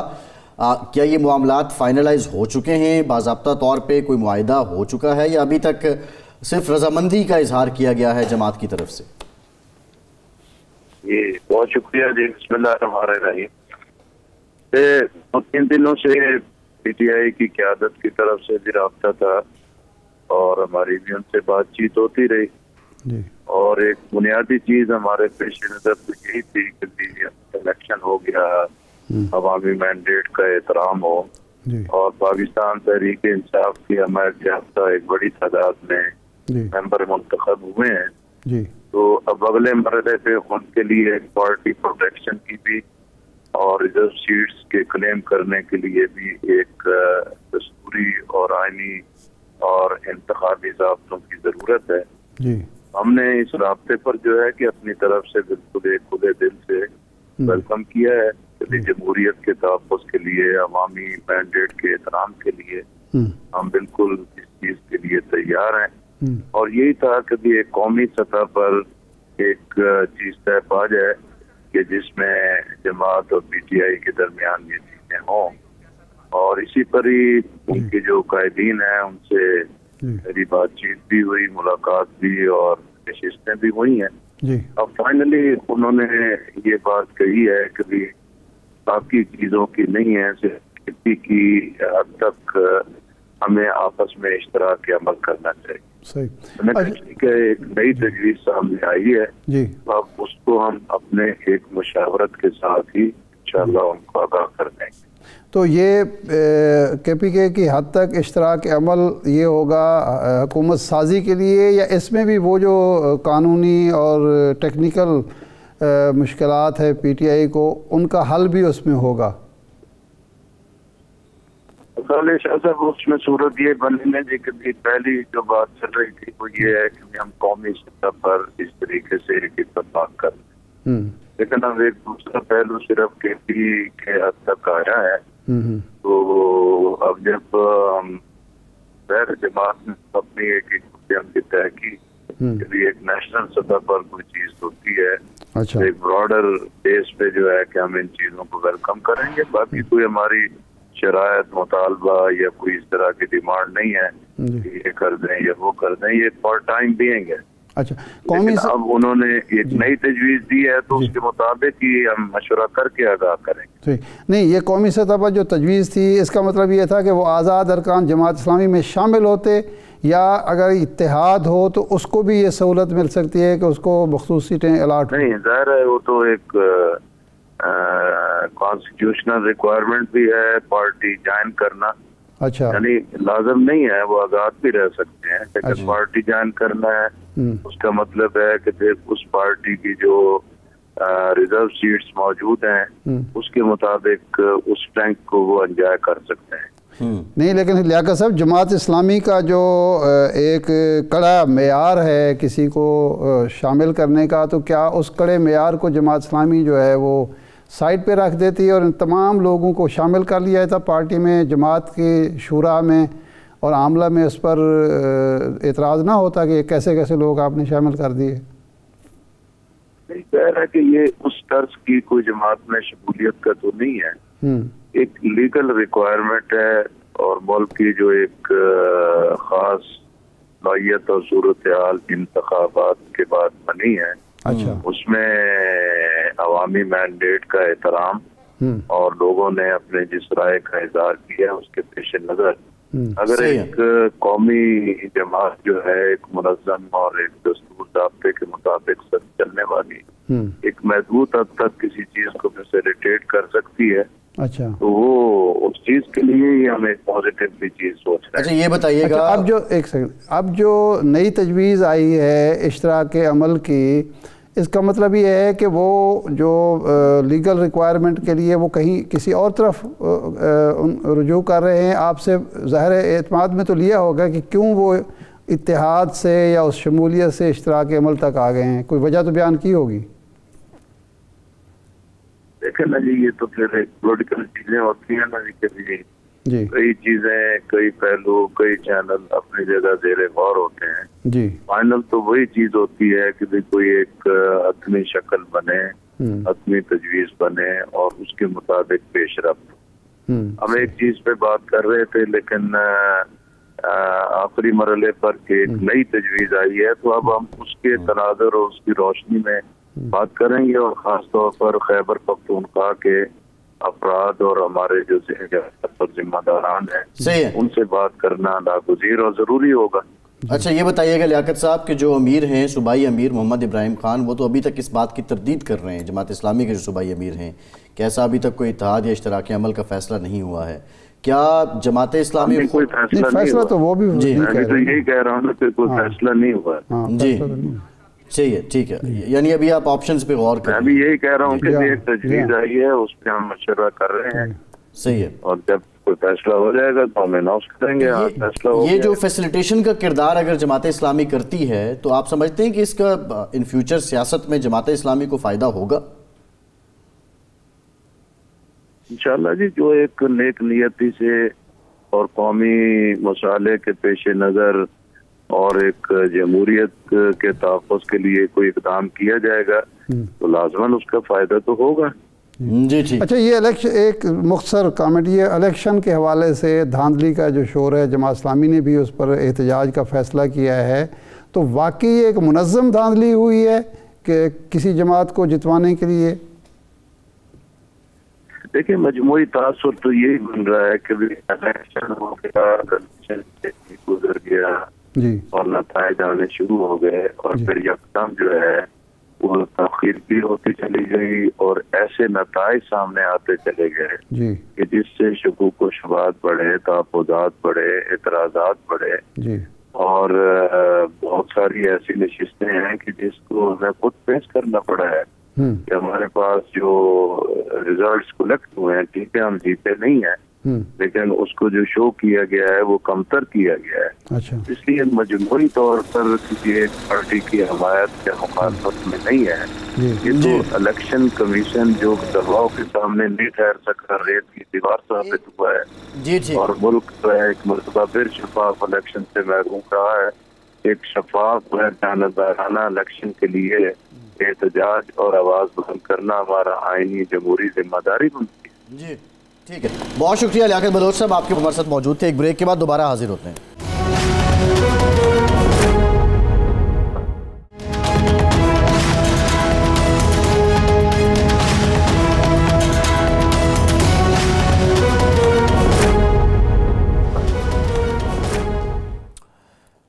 کیا یہ معاملات فائنلائز ہو چکے ہیں, باضابطہ طور پہ کوئی معاہدہ ہو چکا ہے یا ابھی تک صرف رضامندی کا اظہار کیا گیا ہے جماعت کی طرف سے؟ جی بہت شکریہ جی. بسم اللہ الرحمن الرحیم. 3 دنوں سے PTI کی قیادت کی طرف سے بھی رابطہ تھا اور ہماری بھی ان سے بات چیت ہوتی رہی اور ایک بنیادی چیز ہمارے پیش نظر یہی تھی کہ الیکشن ہو گیا, عوامی مینڈیٹ کا احترام ہو اور پاکستان تحریک انصاف کی حمایت یافتہ ایک بڑی تعداد میں ممبر منتخب ہوئے ہیں. تو اب اگلے مرحلے پہ ان کے لیے پارٹی پروٹیکشن کی بھی اور ریزرو سیٹس کے کلیم کرنے کے لیے بھی ایک دستوری اور آئینی اور انتخابی ضابطوں کی ضرورت ہے. ہم نے اس رابطے پر جو ہے کہ اپنی طرف سے بالکل ایک کھلے دل سے ویلکم کیا ہے. جمہوریت کے تحفظ کے لیے, عوامی مینڈیٹ کے احترام کے لیے ہم بالکل اس چیز کے لیے تیار ہیں اور یہی تھا کہ ایک قومی سطح پر ایک چیز طے پا جائے کہ جس میں جماعت اور PTI کے درمیان یہ چیزیں ہوں اور اسی پر ہی ان کے جو قائدین ہیں ان سے میری بات چیت بھی ہوئی, ملاقات بھی اور نشستیں بھی ہوئی ہیں. جی اب فائنلی انہوں نے یہ بات کہی ہے کہ بھی باقی چیزوں کی نہیں ہے، صرف کھیتی کی حد تک ہمیں آپس میں اشتراک عمل کرنا چاہیے. صحیح. ایک نئی تجویز سامنے آئی ہے جی اب اس کو ہم اپنے ایک مشاورت کے ساتھ ہی انشاءاللہ ان کو آگاہ کر دیں گے. تو یہ کے پی کے کی حد تک اشتراک عمل یہ ہوگا حکومت سازی کے لیے، یا اس میں بھی وہ جو قانونی اور ٹیکنیکل مشکلات ہے پی ٹی آئی کو ان کا حل بھی اس میں ہوگا؟ شاہ صاحب اس میں صورت یہ بننے جی کہ پہلی جو بات چل رہی تھی وہ یہ ہے کہ ہم قومی سطح پر اس طریقے سے ایک اتفاق کر لیں، لیکن اب ایک دوسرا پہلو صرف کے پی کے حد تک آیا ہے. تو اب جب ہم غیر جماعت میں اپنی ایک کی تحقیق ایک نیشنل سطح پر کوئی چیز ہوتی ہے، ایک براڈر بیس پہ جو ہے کہ ہم ان چیزوں کو ویلکم کریں گے. باقی کوئی ہماری شرائط مطالبہ یا کوئی اس طرح کی ڈیمانڈ نہیں ہے کہ یہ کر دیں یا وہ کر دیں، یہ فار ٹائم بینگ ہے. اچھا لیکن اب انہوں نے ایک نئی تجویز دی ہے تو اس کے مطابق ہی ہم مشورہ کر کے آگاہ کریں گے. نہیں، یہ قومی سطح پر جو تجویز تھی اس کا مطلب یہ تھا کہ وہ آزاد ارکان جماعت اسلامی میں شامل ہوتے، یا اگر اتحاد ہو تو اس کو بھی یہ سہولت مل سکتی ہے کہ اس کو مخصوص سیٹیں الاٹ؟ نہیں، ظاہر ہے وہ تو ایک کانسٹیٹیوشنل ریکوائرمنٹ بھی ہے پارٹی جوائن کرنا. اچھا، یعنی لازم نہیں ہے، وہ آزاد بھی رہ سکتے ہیں، لیکن پارٹی جوائن کرنا ہے اس کا مطلب ہے کہ پھر اس پارٹی کی جو ریزرو سیٹس موجود ہیں اس کے مطابق اس رینک کو وہ انجوائے کر سکتے ہیں. نہیں، لیکن لیاقت صاحب جماعت اسلامی کا جو ایک کڑا معیار ہے کسی کو شامل کرنے کا، تو کیا اس کڑے معیار کو جماعت اسلامی جو ہے وہ سائٹ پہ رکھ دیتی ہے اور ان تمام لوگوں کو شامل کر لیا جاتا پارٹی میں، جماعت کی شورا میں اور عاملہ میں اس پر اعتراض نہ ہوتا کہ کیسے کیسے لوگ آپ نے شامل کر دیے؟ نہیں، کہہ رہا ہے کہ یہ اس طرز کی کوئی جماعت میں شمولیت کا تو نہیں ہے، ایک لیگل ریکوائرمنٹ ہے اور ملک کی جو ایک خاص نوعیت اور صورتحال انتخابات کے بعد بنی ہے. اچھا، اس میں عوامی مینڈیٹ کا احترام اور لوگوں نے اپنے جس رائے کا اظہار کیا اس کے پیش نظر اگر ایک قومی جماعت جو ہے ایک منظم اور ایک دستور ضابطے کے مطابق سب چلنے والی ایک محدود حد تک کسی چیز کو فیسیلیٹیٹ کر سکتی ہے، اچھا، تو وہ اس چیز کے لیے ہی ہم ایک پازیٹیو بھی چیز سوچ رہے ہیں. اچھا، یہ بتائیے گا اب جو ایک سیکنڈ، اب جو نئی تجویز آئی ہے اشتراک عمل کی، اس کا مطلب یہ ہے کہ وہ جو لیگل ریکوائرمنٹ کے لیے وہ کہیں کسی اور طرف رجوع کر رہے ہیں. آپ سے ظاہر اعتماد میں تو لیا ہوگا کہ کیوں وہ اتحاد سے یا اس شمولیت سے اشتراک عمل تک آ گئے ہیں، کوئی وجہ تو بیان کی ہوگی؟ دیکھیں نا جی، یہ تو پھر ایک پولیٹیکل چیزیں ہوتی ہیں نا جی، کئی چیزیں، کئی پہلو، کئی چینل اپنی جگہ زیر غور ہوتے ہیں جی. فائنل تو وہی چیز ہوتی ہے کہ کوئی ایک حتمی شکل بنے، حتمی تجویز بنے اور اس کے مطابق پیش رفت. ہم ایک چیز پہ بات کر رہے تھے لیکن آخری مرحلے پر ایک نئی تجویز آئی ہے تو اب ہم اس کے تناظر اور اس کی روشنی میں بات کریں گے، اور خاص طور پر خیبر پختونخوا کے افراد اور ہمارے جو ذمہ داران ہیں ان سے بات کرنا ناگزیر اور ضروری ہوگا. اچھا، یہ بتائیے گا لیاقت صاحب کہ جو امیر ہیں، صوبائی امیر محمد ابراہیم خان، وہ تو ابھی تک اس بات کی تردید کر رہے ہیں، جماعت اسلامی کے جو صوبائی امیر ہیں، کہ ایسا ابھی تک کوئی اتحاد یا اشتراک عمل کا فیصلہ نہیں ہوا ہے. کیا جماعت اسلامی کوئی فیصلہ تو وہ بھی میں تو یہی کہہ رہا ہوں کہ کوئی فیصلہ نہیں ہوا ہے. جی، صحیح ہے، ٹھیک ہے. یعنی ابھی آپ آپشنز پہ غور کریں. میں بھی یہی کہہ رہا ہوں کہ ایک تجویز آئی ہے، اس پہ ہم مشورہ کر رہے ہیں. صحیح ہے، اور جب کوئی فیصلہ ہو جائے گا تو ہم اناؤنس کریں گے. یہ جو فیسیلیٹیشن کا کردار اگر جماعت اسلامی کرتی ہے تو آپ سمجھتے ہیں کہ اس کا ان فیوچر سیاست میں جماعت اسلامی کو فائدہ ہوگا؟ انشاءاللہ جی، جو ایک نیک نیتی سے اور قومی مصالحے کے پیش نظر اور ایک جمہوریت کے تحفظ کے لیے کوئی اقدام کیا جائے گا تو لازماً اس کا فائدہ تو ہوگا. جی ٹھیک. اچھا، یہ الیکشن ایک مختصر کامنٹ، یہ الیکشن کے حوالے سے دھاندلی کا جو شور ہے، جماعت اسلامی نے بھی اس پر احتجاج کا فیصلہ کیا ہے، تو واقعی ایک منظم دھاندلی ہوئی ہے کہ کسی جماعت کو جتوانے کے لیے؟ دیکھیں مجموعی تاثر تو یہی بن رہا ہے کہ الیکشن ہو گیا، الیکشن گزر گیا جی، اور نتائج آنے شروع ہو گئے، اور پھر یکدم جو ہے وہ تاخیر بھی ہوتی چلی گئی اور ایسے نتائج سامنے آتے چلے گئے جی کہ جس سے شکوک و شبہات بڑھے، تحفظات بڑھے، اعتراضات بڑھے، جی، اور بہت ساری ایسی نشستیں ہیں کہ جس کو ہمیں خود پیش کرنا پڑا ہے کہ ہمارے پاس جو ریزلٹس کلیکٹ ہوئے ہیں، ٹھیک ہے ہم جیتے نہیں ہیں لیکن اس کو جو شو کیا گیا ہے وہ کمتر کیا گیا ہے۔ اچھا، اس لیے مجموعی طور پر کسی ایک پارٹی کی حمایت یا مخالفت میں نہیں ہے، یہ تو الیکشن کمیشن جو دباؤ کے سامنے نہیں ٹھہر سکتا، ریت کی دیوار ثابت ہوا ہے، اور ملک جو ہے ایک مرتبہ پھر شفاف الیکشن سے محروم رہا ہے۔ ایک شفاف غیر جانبدارانہ الیکشن کے لیے احتجاج اور آواز بلند کرنا ہمارا آئینی جمہوری ذمہ داری بنتی ہے۔ جی ٹھیک ہے، بہت شکریہ لیاقت بلوچ صاحب، آپ کے ہمارے ساتھ موجود تھے۔ ایک بریک کے بعد دوبارہ حاضر ہوتے ہیں۔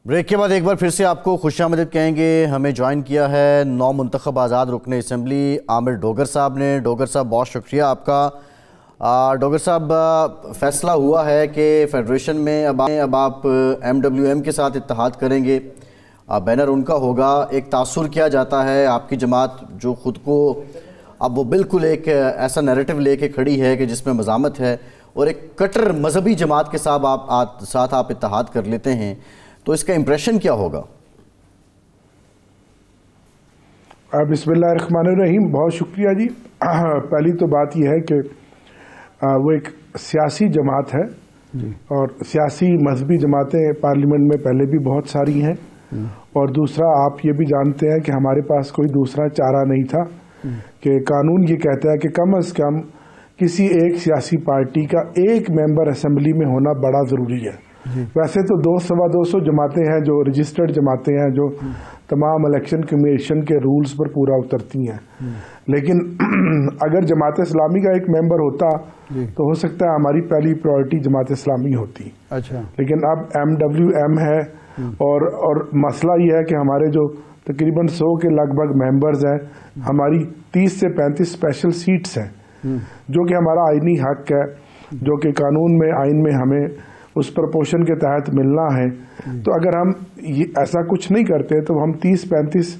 بریک کے بعد ایک بار پھر سے آپ کو خوش آمدید کہیں گے۔ ہمیں جوائن کیا ہے نو منتخب آزاد رکن اسمبلی عامر ڈوگر صاحب نے۔ ڈوگر صاحب بہت شکریہ آپ کا۔ ڈوگر صاحب، فیصلہ ہوا ہے کہ فیڈریشن میں اب آپ MWM کے ساتھ اتحاد کریں گے، بینر ان کا ہوگا۔ ایک تاثر کیا جاتا ہے آپ کی جماعت جو خود کو اب وہ بالکل ایک ایسا نیریٹو لے کے کھڑی ہے کہ جس میں مزاحمت ہے، اور ایک کٹر مذہبی جماعت کے ساتھ آپ اتحاد کر لیتے ہیں، تو اس کا امپریشن کیا ہوگا؟ بسم اللہ الرحمن الرحیم، بہت شکریہ جی۔ پہلی تو بات یہ ہے کہ وہ ایک سیاسی جماعت ہے، اور سیاسی مذہبی جماعتیں پارلیمنٹ میں پہلے بھی بہت ساری ہیں، اور دوسرا آپ یہ بھی جانتے ہیں کہ ہمارے پاس کوئی دوسرا چارہ نہیں تھا کہ قانون یہ کہتا ہے کہ کم از کم کسی ایک سیاسی پارٹی کا ایک ممبر اسمبلی میں ہونا بڑا ضروری ہے۔ ویسے تو 200 جماعتیں ہیں جو رجسٹرڈ جماعتیں ہیں جو تمام الیکشن کمیشن کے رولز پر پورا اترتی ہیں، لیکن اگر جماعت اسلامی کا ایک ممبر ہوتا تو ہو سکتا ہے ہماری پہلی پرائرٹی جماعت اسلامی ہوتی۔ اچھا، لیکن اب MWM ہے، اور مسئلہ یہ ہے کہ ہمارے جو تقریباً 100 کے لگ بھگ ممبرز ہیں، ہماری 30 سے 35 اسپیشل سیٹس ہیں جو کہ ہمارا آئینی حق ہے، جو کہ قانون میں آئین میں ہمیں اس پرپورشن کے تحت ملنا ہے۔ تو اگر ہم ایسا کچھ نہیں کرتے تو ہم 30-35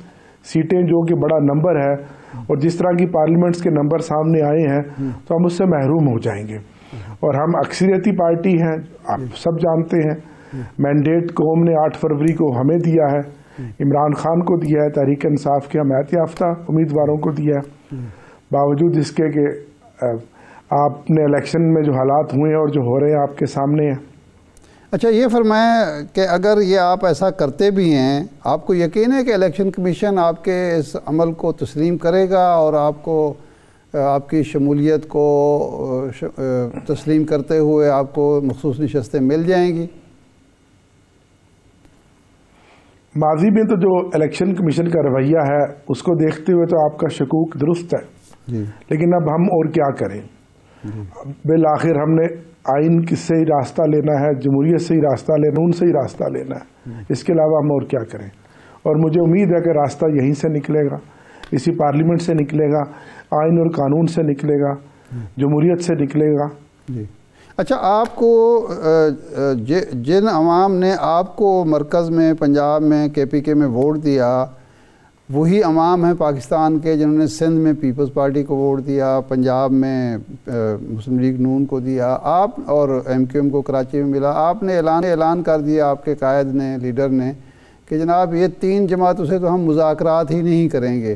سیٹیں جو کہ بڑا نمبر ہے، اور جس طرح کی پارلیمنٹس کے نمبر سامنے آئے ہیں تو ہم اس سے محروم ہو جائیں گے، اور ہم اکثریتی پارٹی ہیں، آپ سب جانتے ہیں۔ مینڈیٹ قوم نے 8 فروری کو ہمیں دیا ہے، عمران خان کو دیا ہے، تحریک انصاف کے حمایت یافتہ امیدواروں کو دیا ہے، باوجود اس کے کہ آپ نے الیکشن میں جو حالات ہوئے ہیں اور جو ہو رہے ہیں آپ کے سامنے ہیں۔ اچھا، یہ فرمائیں کہ اگر یہ آپ ایسا کرتے بھی ہیں، آپ کو یقین ہے کہ الیکشن کمیشن آپ کے اس عمل کو تسلیم کرے گا اور آپ کو آپ کی شمولیت کو تسلیم کرتے ہوئے آپ کو مخصوص نشستیں مل جائیں گی؟ ماضی میں تو جو الیکشن کمیشن کا رویہ ہے اس کو دیکھتے ہوئے تو آپ کا شکوک درست ہے، لیکن اب ہم اور کیا کریں؟ بالآخر ہم نے آئین سے ہی راستہ لینا ہے، جمہوریت سے ہی راستہ لینا، قانون سے ہی راستہ لینا ہے، اس کے علاوہ ہم اور کیا کریں؟ اور مجھے امید ہے کہ راستہ یہیں سے نکلے گا، اسی پارلیمنٹ سے نکلے گا، آئین اور قانون سے نکلے گا، جمہوریت سے نکلے گا۔ اچھا، آپ کو جن عوام نے آپ کو مرکز میں، پنجاب میں، KPK میں ووٹ دیا، وہی عوام ہیں پاکستان کے جنہوں نے سندھ میں پیپلز پارٹی کو ووٹ دیا، پنجاب میں مسلم لیگ نون کو دیا، آپ اور MQM کو کراچی میں ملا۔ آپ نے اعلان کر دیا، آپ کے قائد نے، لیڈر نے، کہ جناب یہ 3 جماعتوں سے تو ہم مذاکرات ہی نہیں کریں گے۔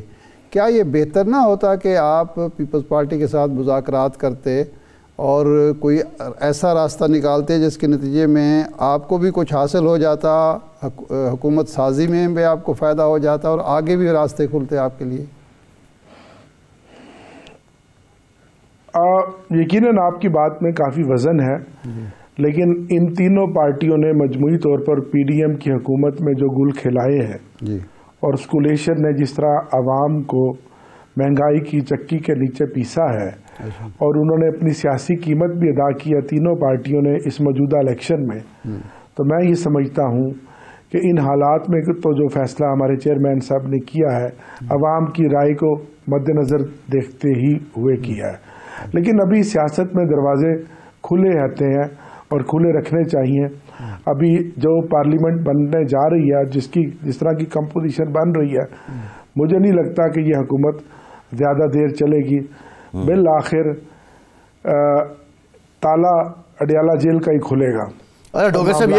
کیا یہ بہتر نہ ہوتا کہ آپ پیپلز پارٹی کے ساتھ مذاکرات کرتے اور کوئی ایسا راستہ نکالتے جس کے نتیجے میں آپ کو بھی کچھ حاصل ہو جاتا، حکومت سازی میں بھی آپ کو فائدہ ہو جاتا اور آگے بھی راستے کھلتے آپ کے لیے؟ یقیناً آپ کی بات میں کافی وزن ہے، لیکن ان تینوں پارٹیوں نے مجموعی طور پر PDM کی حکومت میں جو گل کھلائے ہیں اور اسکولیشن نے جس طرح عوام کو مہنگائی کی چکی کے نیچے پیسا ہے اور انہوں نے اپنی سیاسی قیمت بھی ادا کی ہے تینوں پارٹیوں نے اس موجودہ الیکشن میں، تو میں یہ سمجھتا ہوں کہ ان حالات میں تو جو فیصلہ ہمارے چیئرمین صاحب نے کیا ہے عوام کی رائے کو مد نظر دیکھتے ہی ہوئے کیا ہے، لیکن ابھی سیاست میں دروازے کھلے رہتے ہیں اور کھلے رکھنے چاہیے۔ ابھی جو پارلیمنٹ بننے جا رہی ہے، جس طرح کی کمپوزیشن بن رہی ہے، مجھے نہیں لگتا کہ یہ حکومت زیادہ دیر چلے گی۔ بالآخر تالا اڈیالہ جیل کا ہی کھلے گا۔ ڈاکٹر صاحب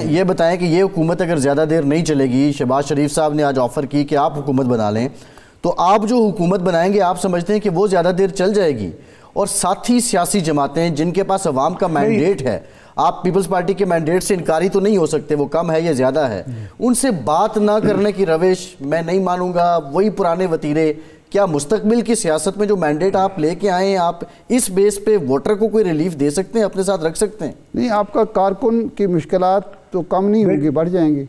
یہ بتائیں کہ یہ حکومت اگر زیادہ دیر نہیں چلے گی، شہباز شریف صاحب نے آج آفر کی کہ آپ حکومت بنا لیں، تو آپ جو حکومت بنائیں گے آپ سمجھتے ہیں کہ وہ زیادہ دیر چل جائے گی؟ اور ساتھی سیاسی جماعتیں جن کے پاس عوام کا مینڈیٹ ہے، آپ پیپلز پارٹی کے مینڈیٹ سے انکاری تو نہیں ہو سکتے، وہ کم ہے یا زیادہ ہے، ان سے بات نہ کرنے کی روش میں نہیں مانوں گا، وہی پرانے وتیرے۔ کیا مستقبل کی سیاست میں جو مینڈیٹ آپ لے کے آئے ہیں، آپ اس بیس پہ ووٹر کو کوئی ریلیف دے سکتے ہیں، اپنے ساتھ رکھ سکتے ہیں؟ نہیں، آپ کا کارکن کی مشکلات تو کم نہیں ہوں گی، بڑھ جائیں گی۔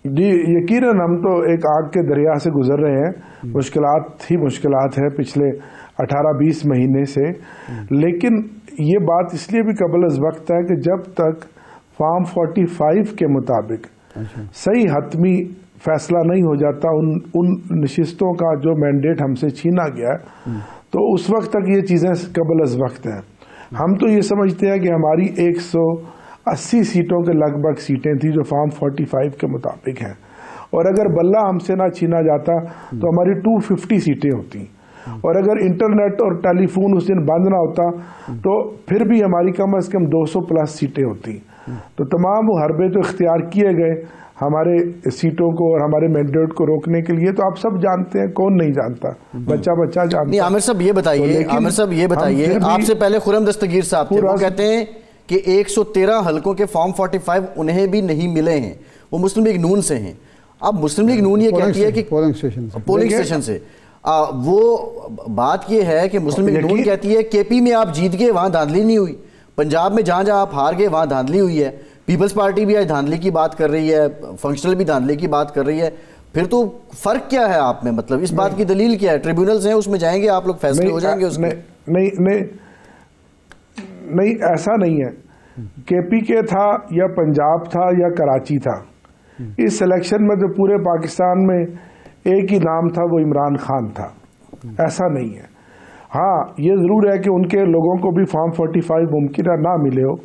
جی یقیناً ہم تو ایک آگ کے دریا سے گزر رہے ہیں، مشکلات ہی مشکلات ہیں پچھلے 18-20 مہینے سے، لیکن یہ بات اس لیے بھی قبل از وقت ہے کہ جب تک فارم 45 کے مطابق صحیح حتمی فیصلہ نہیں ہو جاتا ان نشستوں کا جو مینڈیٹ ہم سے چھینا گیا ہے، تو اس وقت تک یہ چیزیں قبل از وقت ہیں۔ ہم تو یہ سمجھتے ہیں کہ ہماری 180 سیٹوں کے لگ بھگ سیٹیں تھیں جو فارم 45 کے مطابق ہیں، اور اگر بلہ ہم سے نہ چھینا جاتا تو ہماری 250 سیٹیں ہوتی، اور اگر انٹرنیٹ اور ٹیلی فون اس دن بند نہ ہوتا تو پھر بھی ہماری کم از کم 200 پلس سیٹیں ہوتی۔ تو تمام وہ حربے تو اختیار کیے گئے ہمارے سیٹوں کو اور ہمارے مینڈیٹ کو روکنے کے لیے، تو آپ سب جانتے ہیں، کون نہیں جانتا، بچہ جانتا ہے۔ عامر صاحب یہ بتائیے، آپ سے پہلے خرم دستگیر صاحب تھے، وہ کہتے ہیں کہ 113 حلقوں کے فارم 45 انہیں بھی نہیں ملے ہیں، وہ مسلم لیگ نون سے ہیں۔ اب مسلم لیگ نون یہ کہتی ہے کہ پولنگ اسٹیشن سے، وہ بات یہ ہے کہ مسلم لیگ نون کہتی ہے کے پی میں آپ جیت گئے، وہاں دھاندلی نہیں ہوئی، پنجاب میں جہاں آپ ہار گئے وہاں دھاندلی ہوئی ہے، پیپلز پارٹی بھی آج دھاندلی کی بات کر رہی ہے، فنکشنل بھی دھاندلی کی بات کر رہی ہے۔ پھر تو فرق کیا ہے آپ میں، مطلب اس بات کی دلیل کیا ہے؟ ٹریبیونلز ہیں، اس میں جائیں گے آپ لوگ، فیصلے ہو جائیں گے اس میں؟ نہیں، ایسا نہیں ہے۔ کے پی کے تھا یا پنجاب تھا یا کراچی تھا، اس الیکشن میں تو پورے پاکستان میں ایک ہی نام تھا، وہ عمران خان تھا، ایسا نہیں ہے۔ ہاں یہ ضرور ہے کہ ان کے لوگوں کو بھی فارم 45 ممکن ہے نہ ملے ہو۔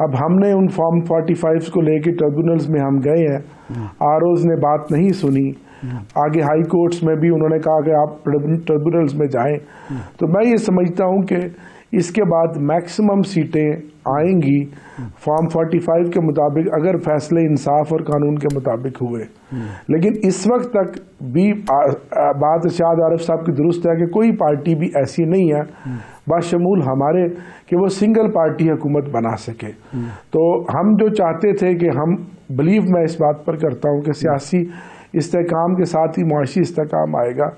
اب ہم نے ان فارم 45 کو لے کے ٹربیونلز میں ہم گئے ہیں، آر اوز نے بات نہیں سنی، آگے ہائی کورٹس میں بھی انہوں نے کہا کہ آپ ٹربیونلز میں جائیں، تو میں یہ سمجھتا ہوں کہ اس کے بعد میکسیمم سیٹیں آئیں گی فارم 45 کے مطابق، اگر فیصلے انصاف اور قانون کے مطابق ہوئے۔ لیکن اس وقت تک بھی بات ارشاد عارف صاحب کی درست ہے کہ کوئی پارٹی بھی ایسی نہیں ہے بشمول ہمارے کہ وہ سنگل پارٹی حکومت بنا سکے۔ تو ہم جو چاہتے تھے کہ ہم بلیو میں اس بات پر کرتا ہوں کہ سیاسی استحکام کے ساتھ ہی معاشی استحکام آئے گا۔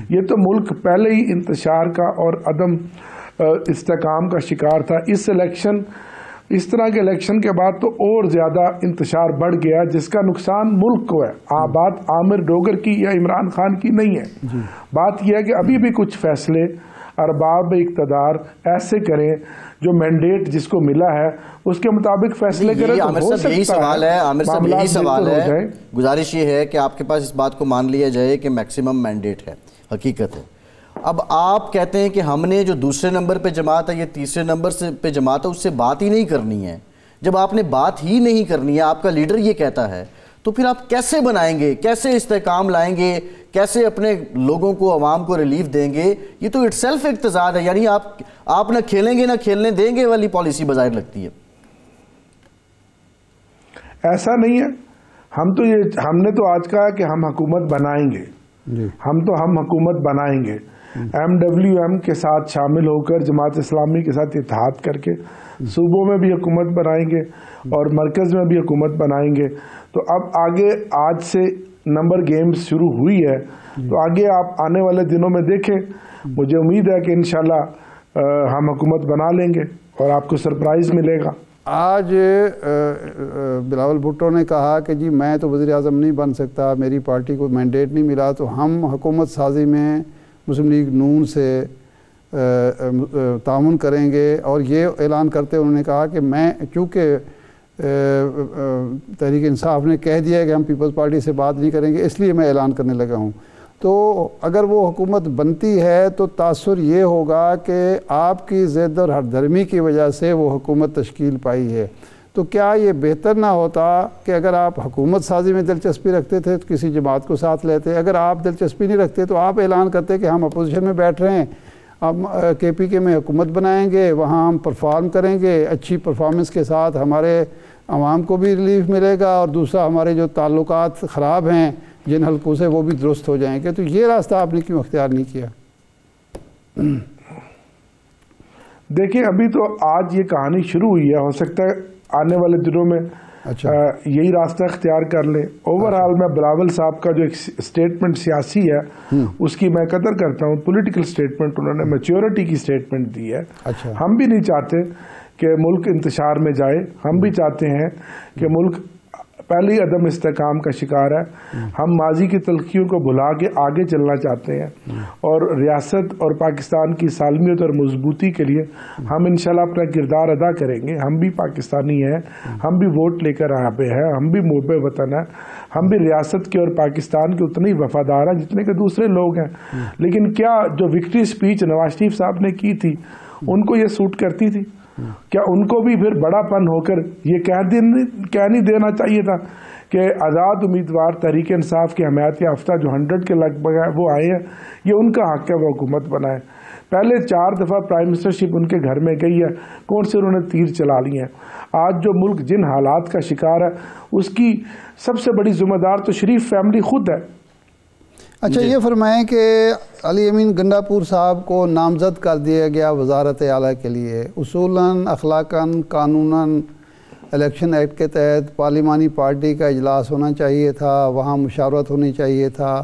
یہ تو ملک پہلے ہی انتشار کا اور عدم استحکام کا شکار تھا، اس طرح کے الیکشن کے بعد تو اور زیادہ انتشار بڑھ گیا، جس کا نقصان ملک کو ہے۔ بات عامر ڈوگر کی یا عمران خان کی نہیں ہے، بات یہ ہے کہ ابھی بھی کچھ فیصلے ارباب اقتدار ایسے کریں جو مینڈیٹ جس کو ملا ہے اس کے مطابق فیصلے کریں۔ عامر صاحب یہی سوال ہے، گزارش یہ ہے کہ آپ کے پاس اس بات کو مان لیا جائے کہ میکسیمم مینڈیٹ ہے، حقیقت ہے۔ اب آپ کہتے ہیں کہ ہم نے جو دوسرے نمبر پہ جماعت ہے یا تیسرے نمبر پہ جماعت ہے اس سے بات ہی نہیں کرنی ہے۔ جب آپ نے بات ہی نہیں کرنی ہے، آپ کا لیڈر یہ کہتا ہے، تو پھر آپ کیسے بنائیں گے، کیسے استحکام لائیں گے، کیسے اپنے لوگوں کو، عوام کو ریلیف دیں گے؟ یہ تو اٹ سیلف ایک تضاد ہے، یعنی آپ نہ کھیلیں گے نہ کھیلنے دیں گے والی پالیسی بظاہر لگتی ہے۔ ایسا نہیں ہے، ہم نے تو آج کہا کہ ہم حکومت بنائیں گے، ہم حکومت بنائیں گے، MWM کے ساتھ شامل ہو کر، جماعت اسلامی کے ساتھ اتحاد کر کے صوبوں میں بھی حکومت بنائیں گے اور مرکز میں بھی حکومت بنائیں گے۔ تو اب آگے آج سے نمبر گیمز شروع ہوئی ہے، تو آگے آپ آنے والے دنوں میں دیکھیں، مجھے امید ہے کہ انشاءاللہ ہم حکومت بنا لیں گے اور آپ کو سرپرائز ملے گا۔ آج بلاول بھٹو نے کہا کہ جی میں تو وزیر اعظم نہیں بن سکتا، میری پارٹی کو مینڈیٹ نہیں ملا، تو ہم حکومت سازی میں مسلم لیگ نون سے تعاون کریں گے، اور یہ اعلان کرتے انہوں نے کہا کہ میں چونکہ تحریک انصاف نے کہہ دیا ہے کہ ہم پیپلز پارٹی سے بات نہیں کریں گے، اس لیے میں اعلان کرنے لگا ہوں۔ تو اگر وہ حکومت بنتی ہے تو تاثر یہ ہوگا کہ آپ کی ضد اور ہر دھرمی کی وجہ سے وہ حکومت تشکیل پائی ہے، تو کیا یہ بہتر نہ ہوتا کہ اگر آپ حکومت سازی میں دلچسپی رکھتے تھے تو کسی جماعت کو ساتھ لیتے، اگر آپ دلچسپی نہیں رکھتے تو آپ اعلان کرتے کہ ہم اپوزیشن میں بیٹھ رہے ہیں، ہم کے پی کے میں حکومت بنائیں گے، وہاں ہم پرفارم کریں گے، اچھی پرفارمنس کے ساتھ ہمارے عوام کو بھی ریلیف ملے گا، اور دوسرا ہمارے جو تعلقات خراب ہیں جن حلقوں سے وہ بھی درست ہو جائیں گے۔ تو یہ راستہ آپ نے کیوں اختیار نہیں کیا؟ دیکھیں ابھی تو آج یہ کہانی شروع ہوئی ہے، ہو سکتا ہے آنے والے دنوں میں یہی راستہ اختیار کر لیں۔ اوورآل میں بلاول صاحب کا جو ایک سٹیٹمنٹ سیاسی ہے اس کی میں قدر کرتا ہوں، پولیٹیکل سٹیٹمنٹ، انہوں نے میچورٹی کی سٹیٹمنٹ دی ہے۔ ہم بھی نہیں چاہتے کہ ملک انتشار میں جائے، ہم بھی چاہتے ہیں کہ ملک پہلی عدم استحکام کا شکار ہے، ہم ماضی کی تلخیوں کو بھلا کے آگے چلنا چاہتے ہیں، اور ریاست اور پاکستان کی سالمیت اور مضبوطی کے لیے ہم انشاءاللہ اپنا کردار ادا کریں گے۔ ہم بھی پاکستانی ہیں، ہم بھی ووٹ لے کر یہاں پہ ہیں، ہم بھی محب وطن ہیں، ہم بھی ریاست کے اور پاکستان کے اتنے ہی وفادار ہیں جتنے کہ دوسرے لوگ ہیں۔ لیکن کیا جو وکٹری سپیچ نواز شریف صاحب نے کی تھی ان کو یہ سوٹ کرتی تھی؟ کیا ان کو بھی پھر بڑا پن ہو کر یہ کہہ نہیں دینا چاہیے تھا کہ آزاد امیدوار تحریک انصاف کے حمایت یافتہ جو 100 کے لگ بھگ ہے وہ آئے ہیں، یہ ان کا حق ہے وہ حکومت بنائے۔ پہلے 4 دفعہ پرائم منسٹرشپ ان کے گھر میں گئی ہے، کون سے انہوں نے تیر چلا لیے ہیں۔ آج جو ملک جن حالات کا شکار ہے اس کی سب سے بڑی ذمہ دار تو شریف فیملی خود ہے۔ اچھا یہ فرمائیں کہ علی امین گنڈا پور صاحب کو نامزد کر دیا گیا وزارت اعلیٰ کے لیے، اصولاً اخلاقاً قانوناً الیکشن ایکٹ کے تحت پارلیمانی پارٹی کا اجلاس ہونا چاہیے تھا، وہاں مشاورت ہونی چاہیے تھا،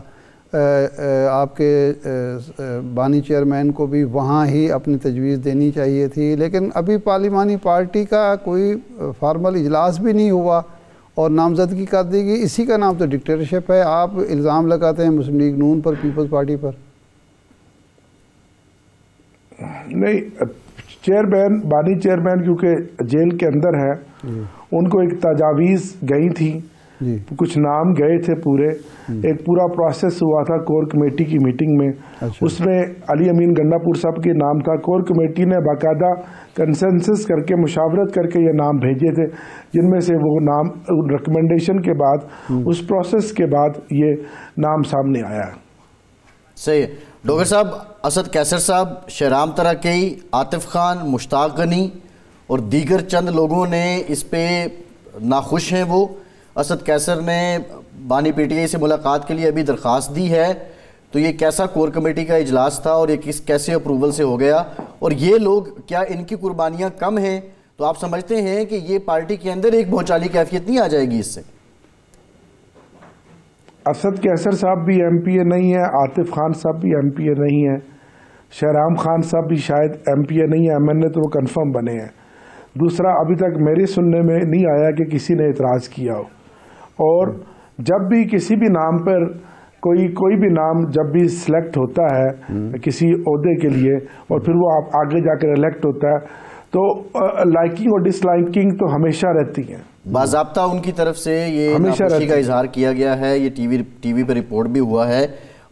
آپ کے بانی چیئرمین کو بھی وہاں ہی اپنی تجویز دینی چاہیے تھی، لیکن ابھی پارلیمانی پارٹی کا کوئی فارمل اجلاس بھی نہیں ہوا اور نامزدگی کر دی گئی۔ اسی کا نام تو ڈکٹیٹرشپ ہے۔ آپ الزام لگاتے ہیں مسلم لیگ نون پر، پیپلز پارٹی پر۔ نہیں، چیئرمین بانی چیئرمین کیونکہ جیل کے اندر ہے، ان کو ایک تجاویز گئی تھی، کچھ نام گئے تھے پورے، ایک پورا پروسیس ہوا تھا کور کمیٹی کی میٹنگ میں، اس میں علی امین گنڈا پور صاحب کے نام تھا۔ کور کمیٹی نے باقاعدہ کنسنسس کر کے مشاورت کر کے یہ نام بھیجے تھے، جن میں سے وہ نام ریکمنڈیشن کے بعد اس پروسیس کے بعد یہ نام سامنے آیا ہے۔ صحیح ہے ڈاکٹر صاحب۔ اسد کیسر صاحب، شہرام ترکی، عاطف خان، مشتاق غنی اور دیگر چند لوگوں نے اس پہ ناخوش ہیں۔ وہ اسد کیسر نے بانی پی ٹی آئی سے ملاقات کے لیے ابھی درخواست دی ہے، تو یہ کیسا کور کمیٹی کا اجلاس تھا اور یہ کیسے اپروول سے ہو گیا؟ اور یہ لوگ کیا ان کی قربانیاں کم ہیں؟ تو آپ سمجھتے ہیں کہ یہ پارٹی کے اندر ایک بھونچالی کیفیت نہیں آ جائے گی اس سے؟ اسد کیسر صاحب بھی ایم پی اے نہیں ہے، عاطف خان صاحب بھی ایم پی اے نہیں ہے، شہرام خان صاحب بھی شاید ایم پی اے نہیں ہے، ایم این اے تو وہ کنفرم بنے ہیں۔ دوسرا، ابھی تک میرے سننے میں نہیں آیا کہ کسی نے اعتراض کیا ہو، اور جب بھی کسی بھی نام پر کوئی بھی نام جب بھی سلیکٹ ہوتا ہے کسی عہدے کے لیے اور پھر وہ آگے جا کر الیکٹ ہوتا ہے تو لائکنگ اور ڈس لائکنگ تو ہمیشہ رہتی ہیں۔ باضابطہ ان کی طرف سے یہ ناخوشی کا اظہار کیا گیا ہے، یہ ٹی وی پہ رپورٹ بھی ہوا ہے۔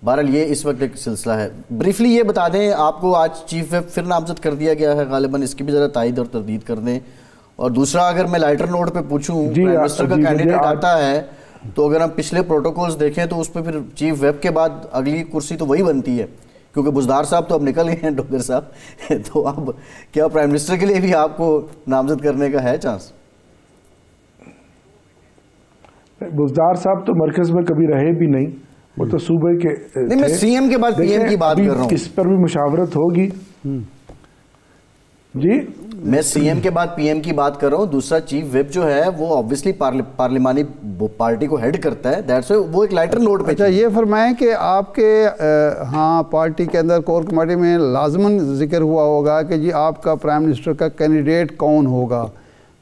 بہرحال یہ اس وقت ایک سلسلہ ہے۔ بریفلی یہ بتا دیں، آپ کو آج چیف ویب پھر نامزد کر دیا گیا ہے غالباً، اس کی بھی ذرا تائید اور تردید کر دیں۔ اور دوسرا، اگر میں لائٹر نوٹ پہ پوچھوں، پرائم منسٹر کا کینڈیڈیٹ آتا ہے تو اگر ہم پچھلے پروٹوکولز دیکھیں تو اس پہ پھر چیف ویب کے بعد اگلی کرسی تو وہی بنتی ہے، کیونکہ بزدار صاحب تو اب نکل گئے ہیں ڈاکٹر صاحب، تو اب کیا پرائم منسٹر کے لیے بھی آپ کو نامزد کرنے کا ہے چانس؟ بزدار صاحب تو مرکز میں کبھی رہے بھی نہیں، وہ تو صوبے کے نہیں، میں سی ایم کے بعد پی ایم کی بات کر رہا ہوں، اس پر بھی مشاورت ہوگی۔ جی میں سی ایم کے بعد پی ایم کی بات کر رہا ہوں۔ دوسرا، چیف ویب جو ہے وہ obviously پارلیمانی پارٹی کو ہیڈ کرتا ہے، دیٹس وہ ایک لائٹر نوٹ پہ۔ اچھا یہ فرمائیں کہ آپ کے ہاں پارٹی کے اندر کور کمیٹی میں لازماً ذکر ہوا ہوگا کہ جی آپ کا پرائم منسٹر کا کینڈیڈیٹ کون ہوگا،